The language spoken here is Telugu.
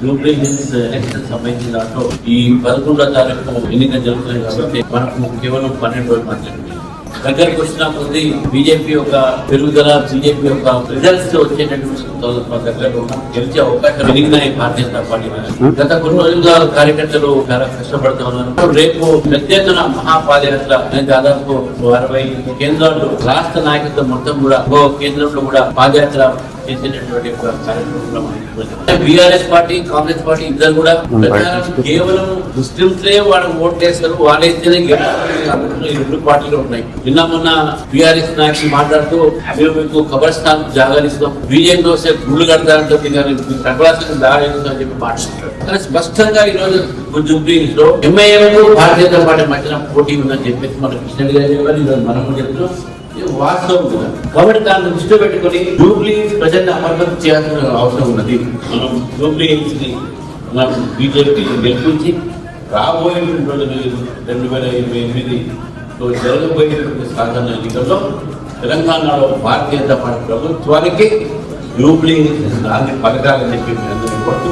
జూబ్లీ హిల్స్ ఎలక్షన్ సంబంధించిన దాంట్లో ఈ 11వ తారీఖు ఎన్నిక జరుగుతుంది కాబట్టి మనకు కేవలం 12 రోజులు మాత్రమే. దగ్గరకు వచ్చిన కొద్ది బీజేపీ యొక్క పెరుగుదల, బీజేపీ యొక్క రిజల్ట్స్ వచ్చేటటువంటి దగ్గర గెలిచే అవకాశం పెరిగినాయి భారతీయ జనతా పార్టీ. గత కొన్ని రోజులుగా కార్యకర్తలు చాలా కష్టపడుతూ ఉన్నారు. రేపు పెద్ద ఎత్తున మహాపాదయాత్ర దాదాపు 60 కేంద్రాలు రాష్ట్ర నాయకత్వం మొత్తం కూడా కేంద్రంలో కూడా పాదయాత్ర చేసేటటువంటి బీఆర్ఎస్ పార్టీ, కాంగ్రెస్ పార్టీ ఇద్దరు కూడా కేవలం ముస్లింస్లే వాళ్ళు ఓట్లు వేస్తారు, వాళ్ళైతేనే ఈ రెండు పార్టీలు ఉన్నాయి. నిన్న మొన్న బీఆర్ఎస్ నాయకులు మాట్లాడుతూ మేము మీకు కబర్స్థాన్ జాగాలు ఇస్తాం, బీజేపీ వస్తే గుళ్ళు కడతారంటే కానీ ప్రకలాసం దాగా అని చెప్పి మాట్లాడుతున్నారు. కానీ స్పష్టంగా ఈ రోజు జూబ్లీహిల్స్ లో ఎంఐఎం భారతీయ జనతా పార్టీ మధ్యన పోటీ ఉందని చెప్పేసి మన కృష్ణరెడ్డి గారు చెప్పారు. మనం చెప్తున్నాం వాస్తవం కదా. కాబట్టి దాన్ని దృష్టిలో పెట్టుకుని జూబ్లీహిల్స్ ప్రజల్ని అమర్పతి చేయాల్సిన అవసరం ఉన్నది. మనం జూబ్లీహిల్స్ ని మనం బీజేపీ గెలిపించి రాబోయేటువంటి రోజులు 2028లో జరగబోయేటువంటి సాధారణ ఎన్నికల్లో తెలంగాణలో భారతీయ జనతా పార్టీ ప్రభుత్వానికి జూబ్లీహిల్స్ దాన్ని పథకాలని చెప్పి అందరినీ కోరుతూ